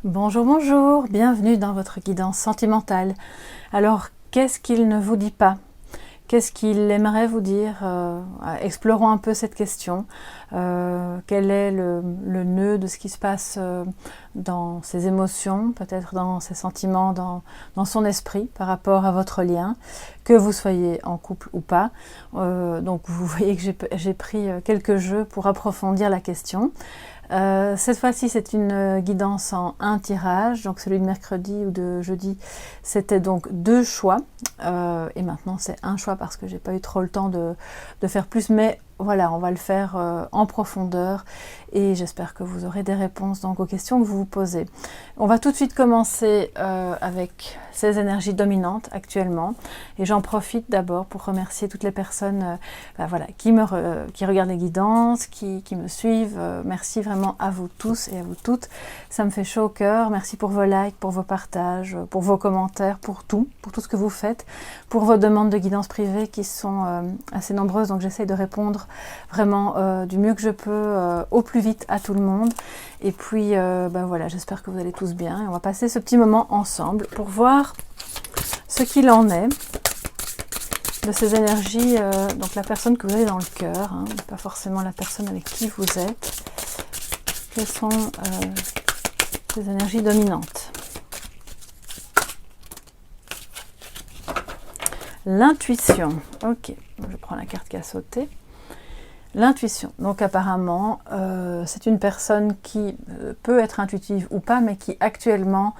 Bonjour, bonjour, bienvenue dans votre guidance sentimentale. Alors, qu'est-ce qu'il ne vous dit pas? Qu'est-ce qu'il aimerait vous dire? Explorons un peu cette question. Quel est le nœud de ce qui se passe dans ses émotions, peut-être dans ses sentiments, dans son esprit par rapport à votre lien, que vous soyez en couple ou pas. Donc vous voyez que j'ai pris quelques jeux pour approfondir la question. Cette fois-ci, c'est une guidance en un tirage, donc celui de mercredi ou de jeudi, c'était donc 2 choix, et maintenant c'est un choix parce que j'ai pas eu trop le temps de faire plus, mais voilà, on va le faire en profondeur et j'espère que vous aurez des réponses donc aux questions que vous vous posez. On va tout de suite commencer avec ces énergies dominantes actuellement et j'en profite d'abord pour remercier toutes les personnes voilà, qui regardent les guidances, qui me suivent. Merci vraiment à vous tous et à vous toutes. Ça me fait chaud au cœur. Merci pour vos likes, pour vos partages, pour vos commentaires, pour tout ce que vous faites, pour vos demandes de guidance privée qui sont assez nombreuses. Donc j'essaye de répondre vraiment du mieux que je peux, au plus vite à tout le monde. Et puis voilà, j'espère que vous allez tous bien. Et on va passer ce petit moment ensemble pour voir ce qu'il en est de ces énergies, donc la personne que vous avez dans le cœur, hein, pas forcément la personne avec qui vous êtes. Quelles sont ces énergies dominantes? L'intuition. Ok, je prends la carte qui a sauté. L'intuition. Donc apparemment, c'est une personne qui peut être intuitive ou pas, mais qui actuellement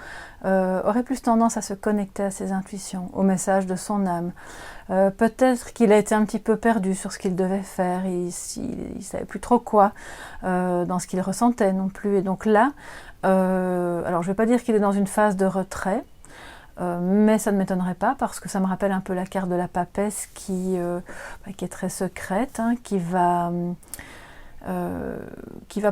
aurait plus tendance à se connecter à ses intuitions, au message de son âme. Peut-être qu'il a été un petit peu perdu sur ce qu'il devait faire, il ne savait plus trop quoi dans ce qu'il ressentait non plus. Et donc là, alors je ne vais pas dire qu'il est dans une phase de retrait, mais ça ne m'étonnerait pas parce que ça me rappelle un peu la carte de la papesse qui est très secrète, hein, qui va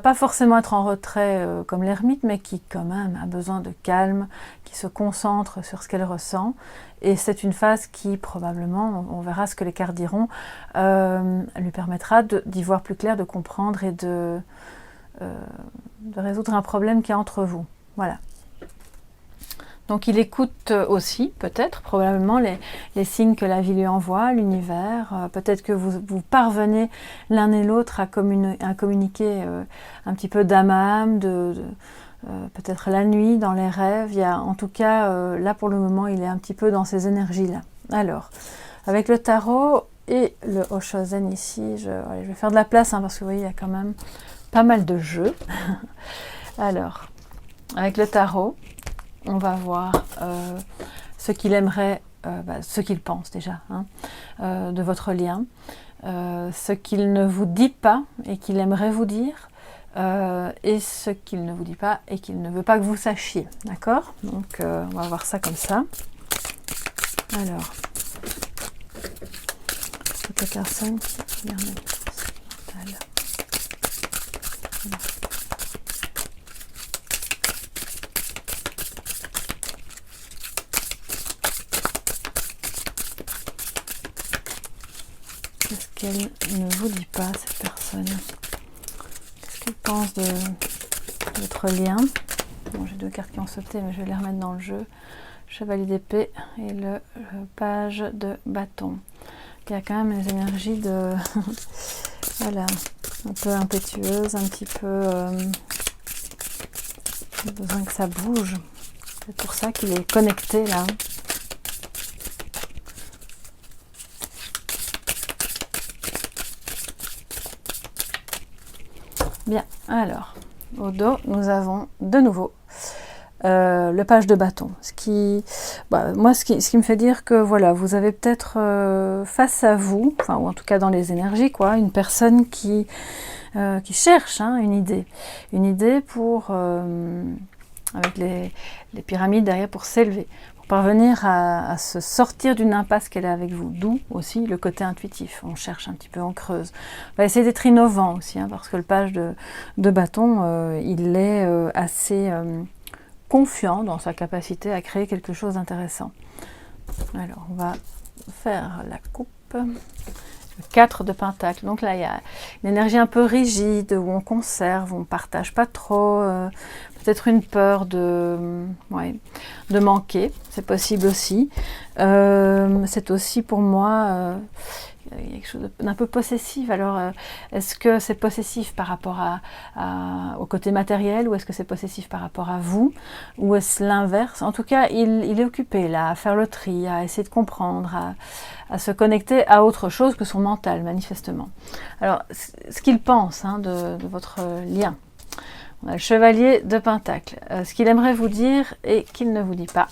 pas forcément être en retrait comme l'ermite, mais qui quand même a besoin de calme, qui se concentre sur ce qu'elle ressent. Et c'est une phase qui probablement, on verra ce que les cartes diront, lui permettra d'y voir plus clair, de comprendre et de résoudre un problème qui est entre vous. Voilà. Donc il écoute aussi, peut-être, probablement, les signes que la vie lui envoie, l'univers. Peut-être que vous parvenez l'un et l'autre à communiquer un petit peu d'âme à âme, peut-être la nuit, dans les rêves. Il y a, en tout cas, là pour le moment, il est un petit peu dans ces énergies-là. Alors, avec le tarot et le Oshozen ici, je vais faire de la place, hein, parce que vous voyez, il y a quand même pas mal de jeux. Alors, avec le tarot, on va voir ce qu'il aimerait, ce qu'il pense déjà, hein, de votre lien, ce qu'il ne vous dit pas et qu'il aimerait vous dire, et ce qu'il ne vous dit pas et qu'il ne veut pas que vous sachiez, d'accord? Donc on va voir ça comme ça. Alors, toutes les personnes qui regardent la guidance mentale. Qu'est-ce qu'elle ne vous dit pas, cette personne? Qu'est-ce qu'elle pense de votre lien? Bon, j'ai 2 cartes qui ont sauté, mais je vais les remettre dans le jeu. Chevalier d'épée et le page de bâton. Il y a quand même les énergies de... voilà, un peu impétueuse, un petit peu... besoin que ça bouge. C'est pour ça qu'il est connecté, là. Bien, alors, au dos, nous avons de nouveau le page de bâton. Ce qui me fait dire que voilà, vous avez peut-être face à vous, enfin, ou en tout cas dans les énergies, quoi, une personne qui cherche, hein, une idée pour, avec les pyramides derrière, pour s'élever, parvenir à se sortir d'une impasse qu'elle a avec vous, d'où aussi le côté intuitif. On cherche un petit peu, on creuse. On va essayer d'être innovant aussi, hein, parce que le page de bâton, il est assez confiant dans sa capacité à créer quelque chose d'intéressant. Alors, on va faire la coupe le 4 de Pentacle. Donc là, il y a une énergie un peu rigide, où on conserve, on ne partage pas trop, peut-être une peur de manquer, c'est possible aussi. C'est aussi pour moi il y a quelque chose d'un peu possessif. Alors, est-ce que c'est possessif par rapport au côté matériel, ou est-ce que c'est possessif par rapport à vous, ou est-ce l'inverse? En tout cas, il est occupé là, à faire le tri, à essayer de comprendre, à se connecter à autre chose que son mental, manifestement. Alors, ce qu'il pense de votre lien. On a le chevalier de Pentacle. Ce qu'il aimerait vous dire et qu'il ne vous dit pas.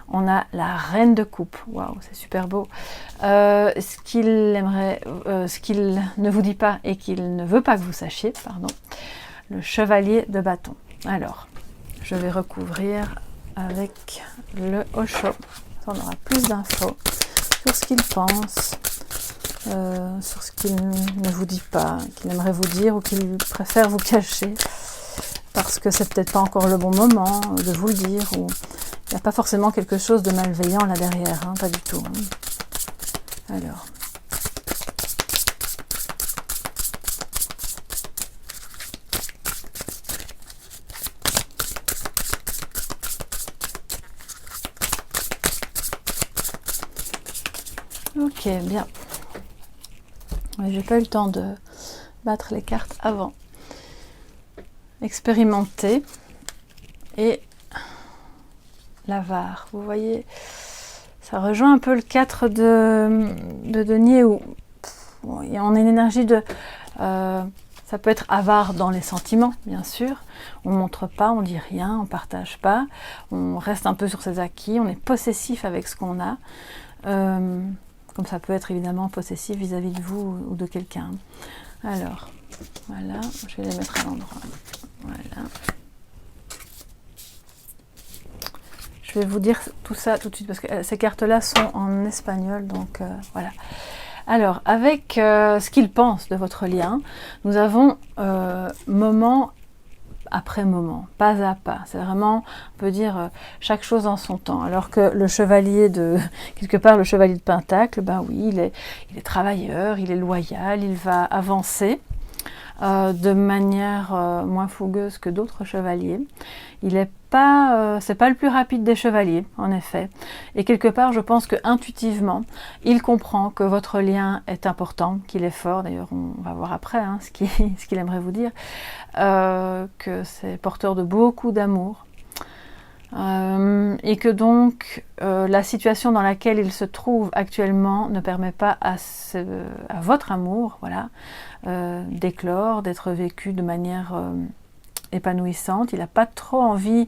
On a la reine de coupe. Waouh, c'est super beau. Ce qu'il ne vous dit pas et qu'il ne veut pas que vous sachiez, pardon. Le chevalier de bâton. Alors, je vais recouvrir avec le Osho. On aura plus d'infos sur ce qu'il pense, sur ce qu'il ne vous dit pas, qu'il aimerait vous dire ou qu'il préfère vous cacher. Parce que c'est peut-être pas encore le bon moment de vous le dire, ou il n'y a pas forcément quelque chose de malveillant là derrière, pas du tout. Alors. Ok, bien. J'ai pas eu le temps de battre les cartes avant. Expérimenter et l'avare. Vous voyez, ça rejoint un peu le 4 de denier, où on a une énergie de... ça peut être avare dans les sentiments, bien sûr. On ne montre pas, on ne dit rien, on ne partage pas. On reste un peu sur ses acquis, on est possessif avec ce qu'on a. Comme ça peut être évidemment possessif vis-à-vis de vous ou de quelqu'un. Alors, voilà, je vais les mettre à l'endroit. Voilà. Je vais vous dire tout ça tout de suite parce que ces cartes-là sont en espagnol, donc voilà. Alors, avec ce qu'il pense de votre lien, nous avons moment après moment, pas à pas. C'est vraiment, on peut dire, chaque chose en son temps. Alors que le chevalier quelque part, le chevalier de Pentacle, ben oui, il est travailleur, il est loyal, il va avancer. De manière moins fougueuse que d'autres chevaliers. Il n'est pas, c'est pas le plus rapide des chevaliers, en effet. Et quelque part, je pense que intuitivement, il comprend que votre lien est important, qu'il est fort. D'ailleurs, on va voir après ce qu'il aimerait vous dire, que c'est porteur de beaucoup d'amour. Et que donc la situation dans laquelle il se trouve actuellement ne permet pas à votre amour, voilà, d'éclore, d'être vécu de manière épanouissante. Il n'a pas trop envie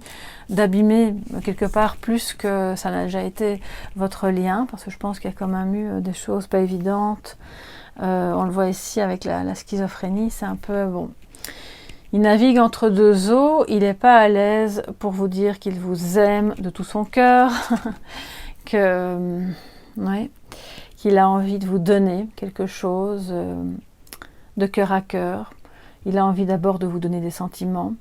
d'abîmer quelque part plus que ça n'a déjà été votre lien, parce que je pense qu'il y a quand même eu des choses pas évidentes. On le voit ici avec la schizophrénie, c'est un peu bon. Il navigue entre deux eaux, il n'est pas à l'aise pour vous dire qu'il vous aime de tout son cœur, qu'il a envie de vous donner quelque chose de cœur à cœur. Il a envie d'abord de vous donner des sentiments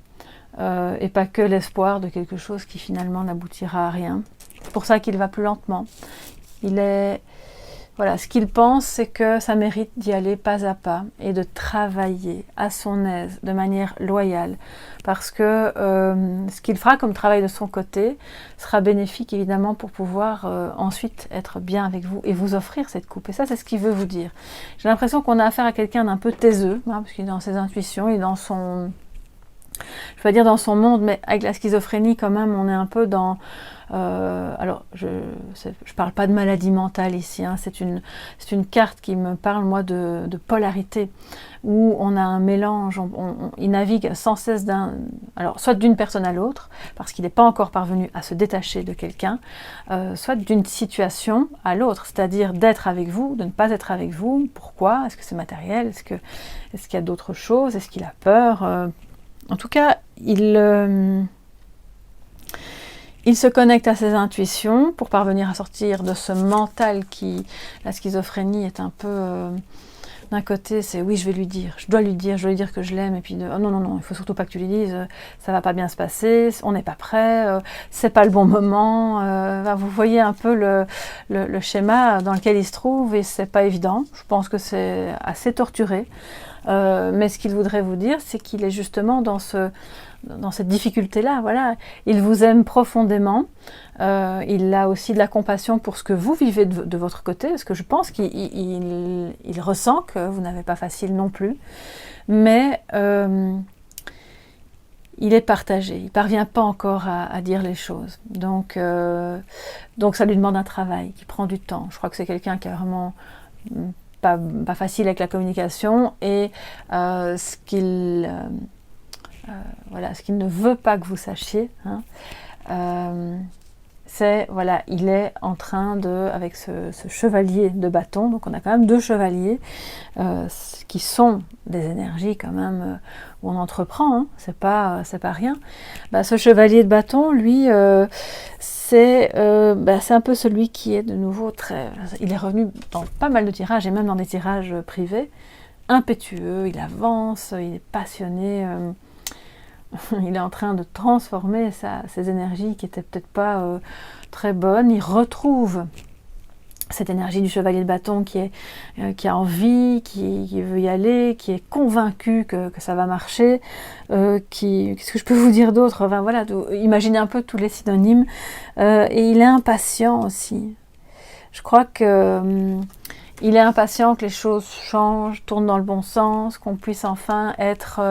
et pas que l'espoir de quelque chose qui finalement n'aboutira à rien. C'est pour ça qu'il va plus lentement. Voilà, ce qu'il pense, c'est que ça mérite d'y aller pas à pas et de travailler à son aise, de manière loyale. Parce que ce qu'il fera comme travail de son côté sera bénéfique évidemment pour pouvoir ensuite être bien avec vous et vous offrir cette coupe. Et ça, c'est ce qu'il veut vous dire. J'ai l'impression qu'on a affaire à quelqu'un d'un peu taiseux, parce qu'il est dans ses intuitions, il est dans son... Je vais pas dire dans son monde, mais avec la schizophrénie quand même, on est un peu dans... alors, je parle pas de maladie mentale ici, c'est une carte qui me parle, moi, de polarité, où on a un mélange, il navigue sans cesse alors, soit d'une personne à l'autre, parce qu'il n'est pas encore parvenu à se détacher de quelqu'un, soit d'une situation à l'autre, c'est-à-dire d'être avec vous, de ne pas être avec vous. Pourquoi? Est-ce que c'est matériel? Est-ce qu'il y a d'autres choses? Est-ce qu'il a peur? En tout cas, il se connecte à ses intuitions pour parvenir à sortir de ce mental qui, la schizophrénie est un peu D'un côté, c'est oui, je vais lui dire, je dois lui dire que je l'aime, et puis oh, non, non, non, il faut surtout pas que tu lui dises, ça va pas bien se passer, on n'est pas prêt, c'est pas le bon moment. Vous voyez un peu le schéma dans lequel il se trouve, et c'est pas évident. Je pense que c'est assez torturé. Mais ce qu'il voudrait vous dire, c'est qu'il est justement dans cette difficulté-là. Voilà. Il vous aime profondément. Il a aussi de la compassion pour ce que vous vivez de votre côté, parce que je pense qu'il ressent que vous n'avez pas facile non plus. Mais il est partagé. Il ne parvient pas encore à dire les choses. Donc ça lui demande un travail qui prend du temps. Je crois que c'est quelqu'un qui a vraiment... pas facile avec la communication, et ce qu'il ne veut pas que vous sachiez, hein, c'est, voilà, il est en train avec ce chevalier de bâton, donc on a quand même 2 chevaliers, qui sont des énergies quand même, où on entreprend, hein, c'est pas rien. Ce chevalier de bâton, lui, c'est un peu celui qui est de nouveau il est revenu dans pas mal de tirages, et même dans des tirages privés, impétueux, il avance, il est passionné, il est en train de transformer ses énergies qui n'étaient peut-être pas très bonnes. Il retrouve cette énergie du chevalier de bâton qui a envie, qui veut y aller, qui est convaincu que ça va marcher. Qu'est-ce que je peux vous dire d'autre? Enfin, voilà, imaginez un peu tous les synonymes. Et il est impatient aussi. Je crois que il est impatient que les choses changent, tournent dans le bon sens, qu'on puisse enfin être...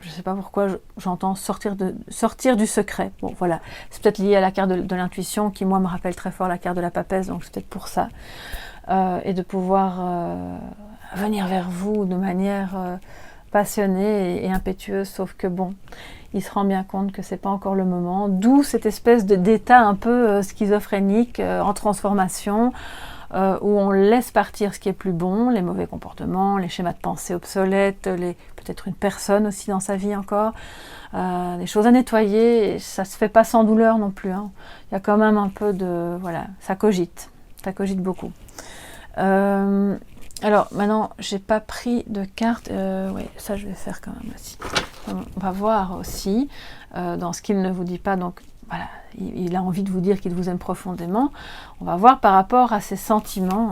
je ne sais pas pourquoi j'entends sortir du secret. Bon, voilà. C'est peut-être lié à la carte de l'intuition qui, moi, me rappelle très fort la carte de la papesse, donc c'est peut-être pour ça. Et de pouvoir venir vers vous de manière passionnée et impétueuse, sauf que, bon, il se rend bien compte que c'est pas encore le moment. D'où cette espèce d'état un peu schizophrénique, en transformation, où on laisse partir ce qui est plus bon, les mauvais comportements, les schémas de pensée obsolètes, peut-être une personne aussi dans sa vie encore, des choses à nettoyer, et ça se fait pas sans douleur non plus, hein. Il y a quand même un peu de... Voilà, ça cogite beaucoup. Alors maintenant, j'ai pas pris de carte, oui, ça je vais faire quand même aussi. On va voir aussi dans ce qu'il ne vous dit pas, donc voilà, il a envie de vous dire qu'il vous aime profondément. On va voir par rapport à ses sentiments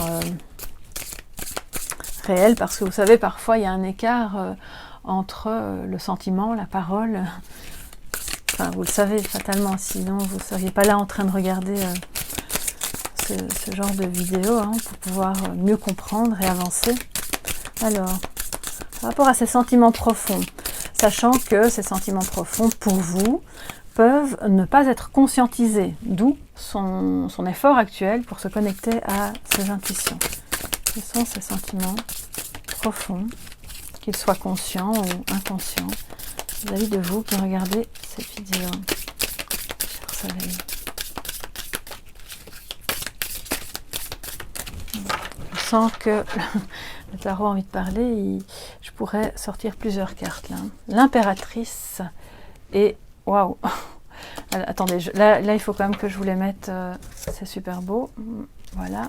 réels, parce que vous savez, parfois il y a un écart entre le sentiment, la parole. Enfin, vous le savez fatalement, sinon vous ne seriez pas là en train de regarder ce genre de vidéo, hein, pour pouvoir mieux comprendre et avancer. Alors, par rapport à ces sentiments profonds, sachant que ces sentiments profonds, pour vous, peuvent ne pas être conscientisés, d'où son effort actuel pour se connecter à ses intuitions. Quels sont ces sentiments profonds, qu'ils soient conscients ou inconscients, vis-à-vis de vous qui regardez cette vidéo, cher soleil. Je sens que le tarot a envie de parler, je pourrais sortir plusieurs cartes là. L'impératrice et... Waouh! Attendez, là il faut quand même que je vous les mette, c'est super beau. Voilà,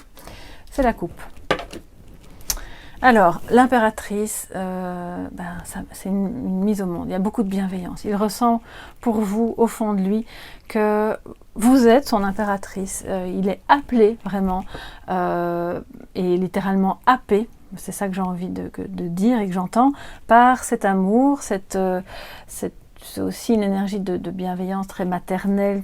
c'est la coupe. Alors, l'impératrice, c'est une mise au monde. Il y a beaucoup de bienveillance. Il ressent pour vous, au fond de lui, que vous êtes son impératrice. Il est appelé vraiment, et littéralement happé, c'est ça que j'ai envie de dire et que j'entends, par cet amour, c'est aussi une énergie de bienveillance très maternelle,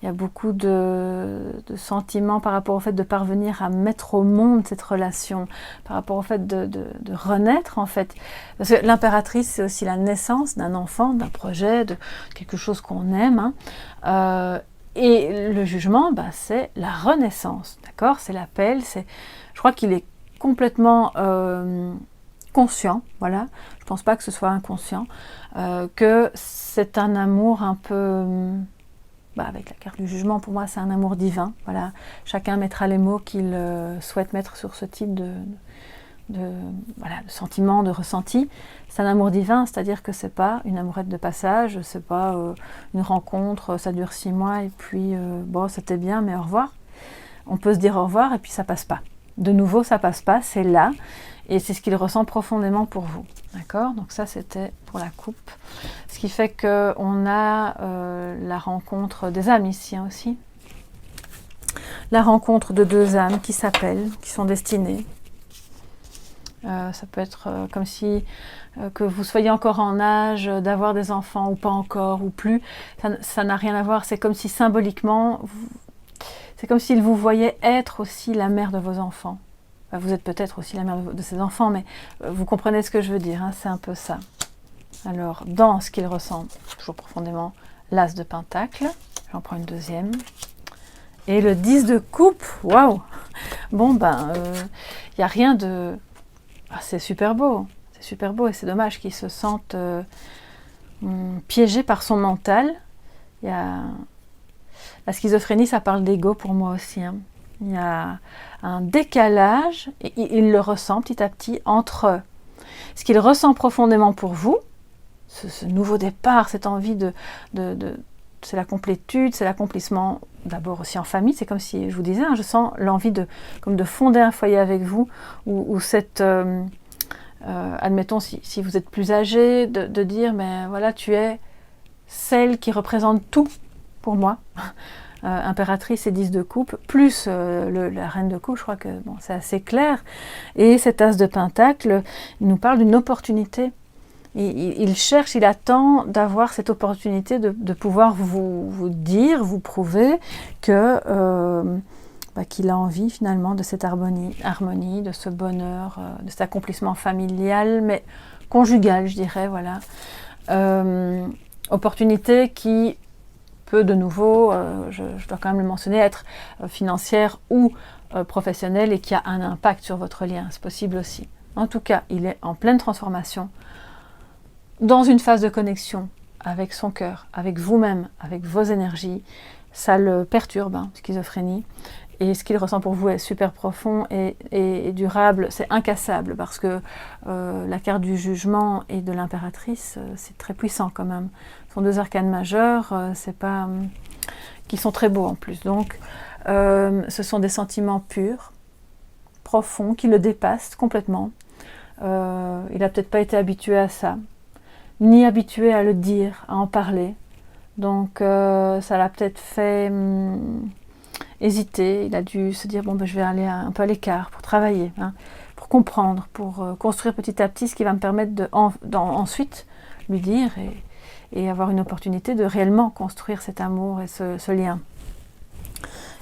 il y a beaucoup de sentiments par rapport au fait de parvenir à mettre au monde cette relation, par rapport au fait de renaître en fait. Parce que l'impératrice, c'est aussi la naissance d'un enfant, d'un projet, de quelque chose qu'on aime, hein. Et le jugement, c'est la renaissance, d'accord? C'est l'appel, je crois qu'il est complètement conscient, voilà. Je pense pas que ce soit inconscient, que c'est un amour un peu... avec la carte du jugement, pour moi, c'est un amour divin. Voilà. Chacun mettra les mots qu'il souhaite mettre sur ce type de sentiment, de ressenti. C'est un amour divin, c'est-à-dire que c'est pas une amourette de passage, c'est pas une rencontre, ça dure 6 mois et puis bon, c'était bien, mais au revoir. On peut se dire au revoir et puis ça passe pas. de nouveau, ça passe pas, c'est là, et c'est ce qu'il ressent profondément pour vous. D'accord? Donc ça, c'était pour la coupe. Ce qui fait qu'on a la rencontre des âmes ici hein, aussi. La rencontre de deux âmes qui s'appellent, qui sont destinées. Ça peut être comme si que vous soyez encore en âge d'avoir des enfants ou pas encore ou plus. Ça n'a rien à voir. C'est comme si symboliquement, c'est comme s'il vous voyait être aussi la mère de vos enfants. Vous êtes peut-être aussi la mère de ses enfants, mais vous comprenez ce que je veux dire. Hein, c'est un peu ça. Alors, dans ce qu'il ressent, toujours profondément, l'as de pentacle. J'en prends une deuxième. Et le 10 de coupe. Waouh! Bon, ben, il n'y a rien de... Ah, c'est super beau. C'est super beau et c'est dommage qu'il se sente piégé par son mental. Il y a... La schizophrénie, ça parle d'ego pour moi aussi. Hein. Il y a un décalage, et il le ressent petit à petit, entre ce qu'il ressent profondément pour vous, ce nouveau départ, cette envie c'est la complétude, c'est l'accomplissement d'abord aussi en famille. C'est comme si, je vous disais, hein, je sens l'envie de fonder un foyer avec vous, ou cette... admettons, si vous êtes plus âgé, de dire, mais voilà, tu es celle qui représente tout pour moi. Impératrice et 10 de coupe, plus la reine de coupe, je crois que bon, c'est assez clair. Et cet as de pentacle, il nous parle d'une opportunité. Il cherche, il attend d'avoir cette opportunité de pouvoir vous dire, vous prouver que qu'il a envie finalement de cette harmonie, de ce bonheur, de cet accomplissement familial, mais conjugal, je dirais, voilà. Opportunité qui peut de nouveau, je dois quand même le mentionner, être financière ou professionnelle et qui a un impact sur votre lien, c'est possible aussi. En tout cas, il est en pleine transformation, dans une phase de connexion avec son cœur, avec vous-même, avec vos énergies. Ça le perturbe, hein, schizophrénie. Et ce qu'il ressent pour vous est super profond et durable, c'est incassable parce que la carte du jugement et de l'impératrice, c'est très puissant quand même. Ce sont deux arcanes majeurs, c'est pas qui sont très beaux en plus. Donc, ce sont des sentiments purs, profonds, qui le dépassent complètement. Il n'a peut-être pas été habitué à ça, ni habitué à le dire, à en parler. Donc, ça l'a peut-être fait... hésiter, il a dû se dire bon ben je vais aller un peu à l'écart pour travailler, hein, pour comprendre, pour construire petit à petit ce qui va me permettre ensuite lui dire et avoir une opportunité de réellement construire cet amour et ce lien.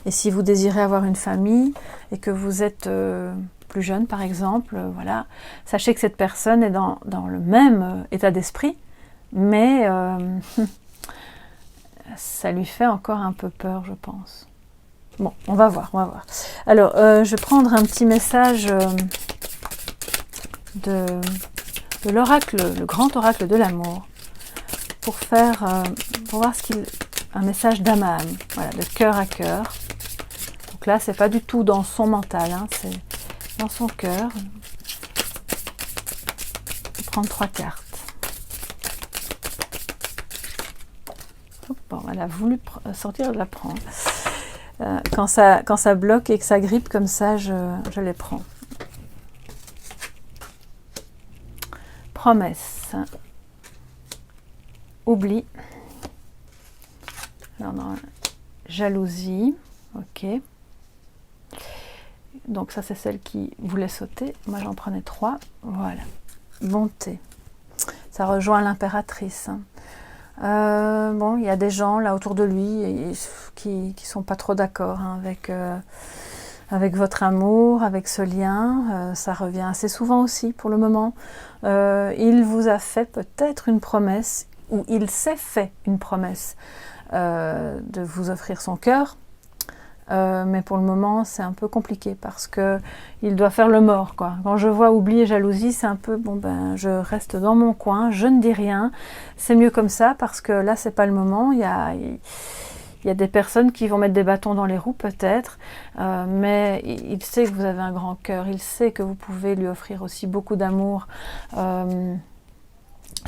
Et si vous désirez avoir une famille et que vous êtes plus jeune par exemple, voilà, sachez que cette personne est dans le même état d'esprit, mais ça lui fait encore un peu peur, je pense. Bon, on va voir. Alors, je vais prendre un petit message de l'oracle, le grand oracle de l'amour, pour voir un message d'âme à âme, voilà, de cœur à cœur. Donc là, c'est pas du tout dans son mental, hein, c'est dans son cœur. Je vais prendre 3 cartes. Bon, elle a voulu sortir, je la prends. Quand ça bloque et que ça grippe comme ça, je les prends. Promesse. Oubli. Alors, non, jalousie. Ok. Donc ça, c'est celle qui voulait sauter. Moi, j'en prenais 3. Voilà. Bonté. Ça rejoint l'impératrice. Bon, il y a des gens là autour de lui qui sont pas trop d'accord hein, avec votre amour, avec ce lien. Ça revient assez souvent aussi pour le moment. Il vous a fait peut-être une promesse, ou il s'est fait une promesse de vous offrir son cœur. Mais pour le moment, c'est un peu compliqué parce que il doit faire le mort, quoi. Quand je vois oubli et jalousie, c'est un peu bon ben, je reste dans mon coin, je ne dis rien. C'est mieux comme ça parce que là, c'est pas le moment. Il y a des personnes qui vont mettre des bâtons dans les roues peut-être, mais il sait que vous avez un grand cœur. Il sait que vous pouvez lui offrir aussi beaucoup d'amour, ce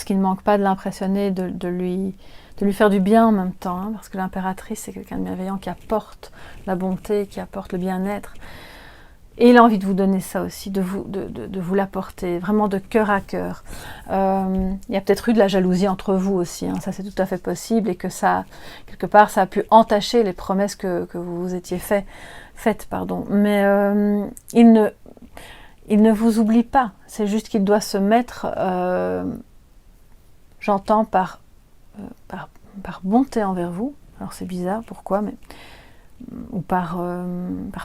qui ne manque pas de l'impressionner, de lui faire du bien en même temps, hein, parce que l'impératrice, c'est quelqu'un de bienveillant qui apporte la bonté, qui apporte le bien-être. Et il a envie de vous donner ça aussi, de vous l'apporter, vraiment de cœur à cœur. Il y a peut-être eu de la jalousie entre vous aussi, hein, ça c'est tout à fait possible, et que ça, quelque part, ça a pu entacher les promesses que vous vous étiez faites. Mais il ne vous oublie pas, c'est juste qu'il doit se mettre, j'entends, par bonté envers vous, alors c'est bizarre, pourquoi, mais, ou par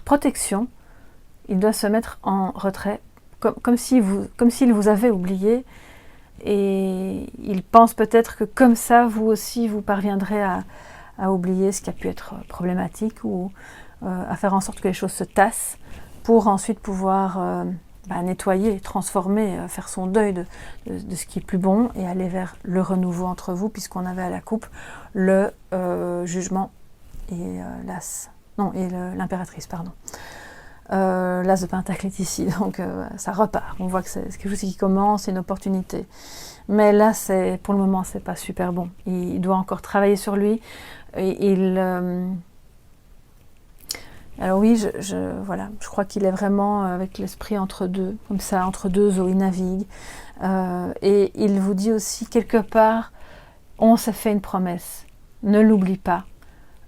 protection. Il doit se mettre en retrait, comme s'il vous avait oublié, et il pense peut-être que comme ça, vous aussi, vous parviendrez à oublier ce qui a pu être problématique, ou à faire en sorte que les choses se tassent, pour ensuite pouvoir nettoyer, transformer, faire son deuil de ce qui est plus bon, et aller vers le renouveau entre vous, puisqu'on avait à la coupe le jugement et l'impératrice, pardon. L'as de Pentacle est ici, donc ça repart. On voit que c'est quelque chose qui commence, c'est une opportunité. Mais là, pour le moment, c'est pas super bon. Il doit encore travailler sur lui. Alors oui, je crois qu'il est vraiment avec l'esprit entre deux, comme ça, entre deux eaux, il navigue. Et il vous dit aussi, quelque part, on s'est fait une promesse. Ne l'oublie pas.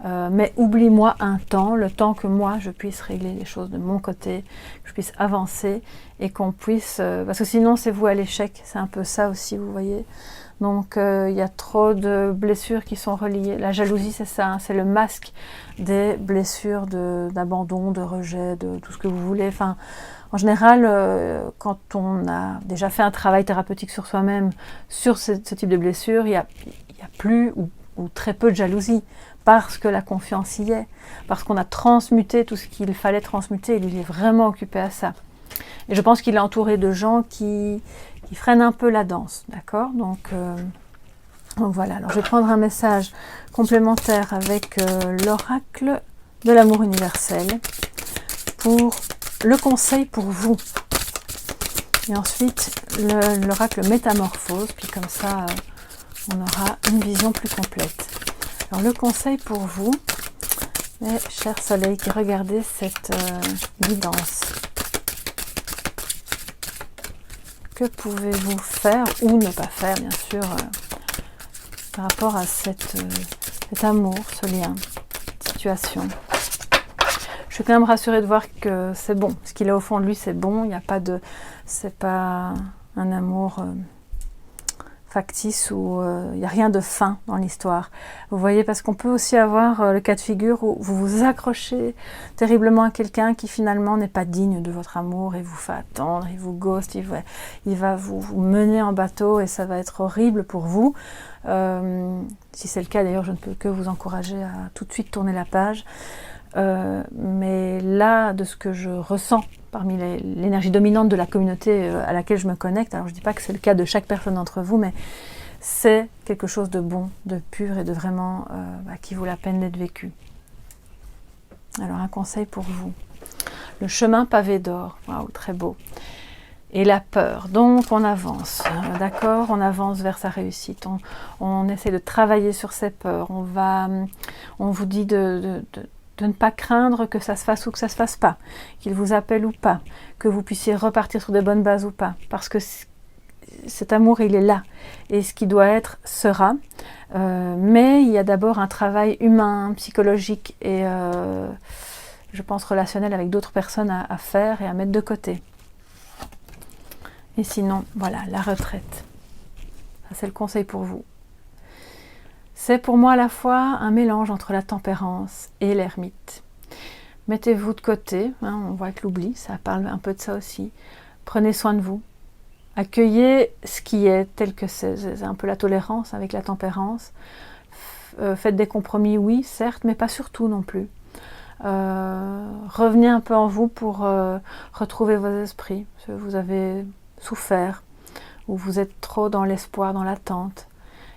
Mais oublie-moi un temps, le temps que moi je puisse régler les choses de mon côté, que je puisse avancer, et qu'on puisse, parce que sinon c'est vous à l'échec, c'est un peu ça aussi, vous voyez. Donc il y a trop de blessures qui sont reliées. La jalousie, c'est ça, hein, c'est le masque des blessures d'abandon, de rejet, de tout ce que vous voulez. Enfin, en général, quand on a déjà fait un travail thérapeutique sur soi-même, sur ce type de blessure, il y a plus ou très peu de jalousie, parce que la confiance y est, parce qu'on a transmuté tout ce qu'il fallait transmuter, il est vraiment occupé à ça. Et je pense qu'il est entouré de gens qui freinent un peu la danse, d'accord ? Donc voilà, alors je vais prendre un message complémentaire avec l'oracle de l'amour universel pour le conseil pour vous. Et ensuite, l'oracle métamorphose, puis comme ça, on aura une vision plus complète. Alors le conseil pour vous, mes chers soleils qui regardez cette guidance, que pouvez-vous faire ou ne pas faire, bien sûr, par rapport à cet amour, ce lien, cette situation. Je suis quand même rassurée de voir que c'est bon, ce qu'il a au fond de lui, c'est bon, il n'y a pas c'est pas un amour factice où il n'y a rien de fin dans l'histoire. Vous voyez, parce qu'on peut aussi avoir le cas de figure où vous vous accrochez terriblement à quelqu'un qui finalement n'est pas digne de votre amour et vous fait attendre, il vous ghost, il va vous mener en bateau et ça va être horrible pour vous. Si c'est le cas, d'ailleurs, je ne peux que vous encourager à tout de suite tourner la page. Mais là, de ce que je ressens parmi l'énergie dominante de la communauté à laquelle je me connecte, alors je ne dis pas que c'est le cas de chaque personne d'entre vous, mais c'est quelque chose de bon, de pur et de vraiment qui vaut la peine d'être vécu. Alors un conseil pour vous. Le chemin pavé d'or, waouh, très beau. Et la peur, donc on avance, d'accord, on avance vers sa réussite, on essaie de travailler sur ses peurs, on vous dit de ne pas craindre que ça se fasse ou que ça se fasse pas, qu'il vous appelle ou pas, que vous puissiez repartir sur de bonnes bases ou pas, parce que cet amour il est là, et ce qui doit être sera, mais il y a d'abord un travail humain, psychologique et je pense relationnel avec d'autres personnes à faire et à mettre de côté. Et sinon, voilà, la retraite. Ça, c'est le conseil pour vous. C'est pour moi à la fois un mélange entre la tempérance et l'ermite. Mettez-vous de côté, hein, on voit que l'oubli, ça parle un peu de ça aussi. Prenez soin de vous. Accueillez ce qui est tel que c'est un peu la tolérance avec la tempérance. Faites des compromis, oui, certes, mais pas surtout non plus. Revenez un peu en vous pour retrouver vos esprits. Vous avez souffert, ou vous êtes trop dans l'espoir, dans l'attente.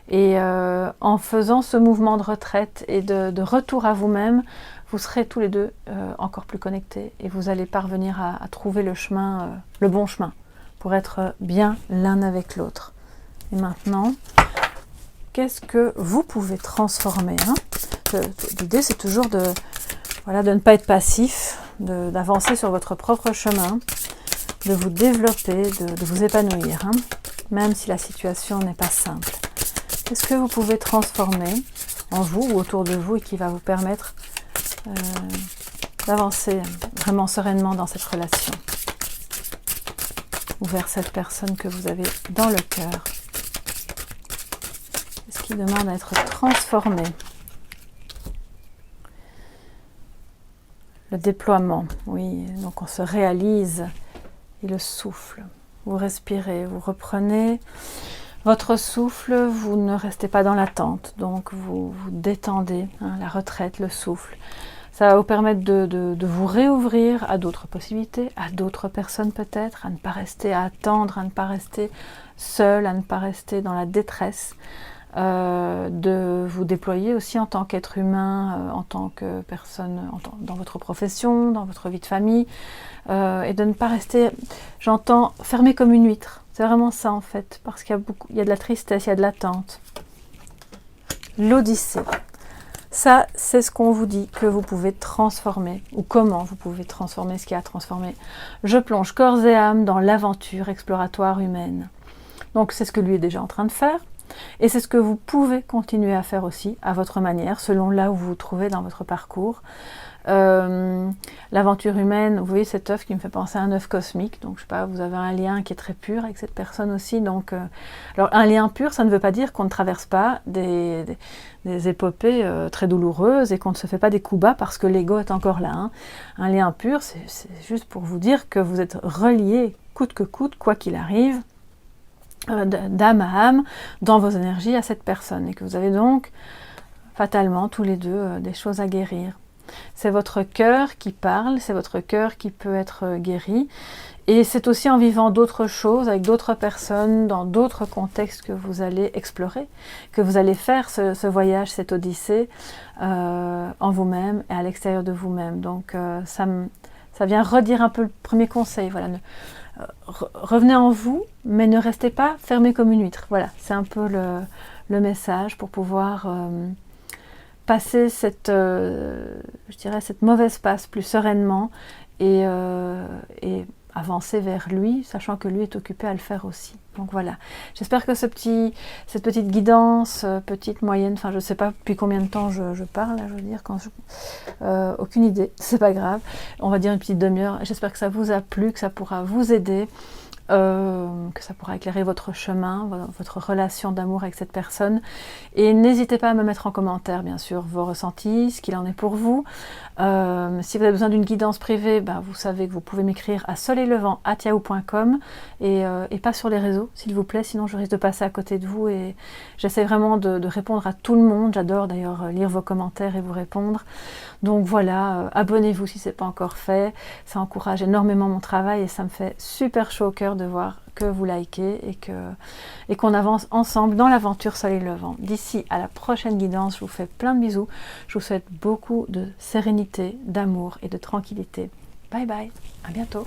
Et en faisant ce mouvement de retraite et de retour à vous-même, vous serez tous les deux encore plus connectés et vous allez parvenir à trouver le chemin, le bon chemin, pour être bien l'un avec l'autre. Et maintenant, qu'est-ce que vous pouvez transformer, hein ? L'idée, c'est toujours de ne pas être passif, d'avancer sur votre propre chemin, de vous développer, de vous épanouir, hein, même si la situation n'est pas simple. Qu'est-ce que vous pouvez transformer en vous ou autour de vous et qui va vous permettre d'avancer vraiment sereinement dans cette relation ou vers cette personne que vous avez dans le cœur? Qu'est-ce qui demande à être transformé? Le déploiement, oui, donc on se réalise et le souffle. Vous respirez, vous reprenez votre souffle, vous ne restez pas dans l'attente, donc vous vous détendez, hein, la retraite, le souffle. Ça va vous permettre de vous réouvrir à d'autres possibilités, à d'autres personnes peut-être, à ne pas rester à attendre, à ne pas rester seul, à ne pas rester dans la détresse, de vous déployer aussi en tant qu'être humain, en tant que personne, dans votre profession, dans votre vie de famille, et de ne pas rester, j'entends, fermé comme une huître. C'est vraiment ça en fait, parce qu'il y a de la tristesse, il y a de l'attente. L'Odyssée. Ça, c'est ce qu'on vous dit que vous pouvez transformer, ou comment vous pouvez transformer ce qui a transformé. Je plonge corps et âme dans l'aventure exploratoire humaine. Donc c'est ce que lui est déjà en train de faire, et c'est ce que vous pouvez continuer à faire aussi, à votre manière, selon là où vous vous trouvez dans votre parcours. L'aventure humaine, vous voyez cette œuf qui me fait penser à un œuf cosmique, donc je sais pas, vous avez un lien qui est très pur avec cette personne aussi, donc alors un lien pur, ça ne veut pas dire qu'on ne traverse pas des épopées très douloureuses et qu'on ne se fait pas des coups bas parce que l'ego est encore là, hein. Un lien pur, c'est juste pour vous dire que vous êtes reliés coûte que coûte, quoi qu'il arrive, d'âme à âme, dans vos énergies à cette personne, et que vous avez donc fatalement tous les deux des choses à guérir. C'est votre cœur qui parle, c'est votre cœur qui peut être guéri, et c'est aussi en vivant d'autres choses avec d'autres personnes, dans d'autres contextes que vous allez explorer, que vous allez faire ce voyage, cette odyssée en vous-même et à l'extérieur de vous-même. Donc ça vient redire un peu le premier conseil, voilà, revenez en vous, mais ne restez pas fermé comme une huître. Voilà, c'est un peu le message pour pouvoir passer je dirais, cette mauvaise passe plus sereinement et avancer vers lui, sachant que lui est occupé à le faire aussi. Donc voilà, j'espère que cette petite guidance, petite, moyenne, enfin je ne sais pas depuis combien de temps je parle, là, je veux dire, aucune idée, c'est pas grave, on va dire une petite demi-heure, j'espère que ça vous a plu, que ça pourra vous aider, que ça pourra éclairer votre chemin, votre relation d'amour avec cette personne. Et n'hésitez pas à me mettre en commentaire, bien sûr, vos ressentis, ce qu'il en est pour vous. Si vous avez besoin d'une guidance privée, vous savez que vous pouvez m'écrire à soleillevent@yahoo.com et pas sur les réseaux, s'il vous plaît, sinon je risque de passer à côté de vous. Et j'essaie vraiment de répondre à tout le monde. J'adore d'ailleurs lire vos commentaires et vous répondre. Donc voilà, abonnez-vous si ce n'est pas encore fait. Ça encourage énormément mon travail et ça me fait super chaud au cœur de voir que vous likez et qu'on avance ensemble dans l'aventure Soleil Levant. D'ici à la prochaine guidance, je vous fais plein de bisous. Je vous souhaite beaucoup de sérénité, d'amour et de tranquillité. Bye bye, à bientôt.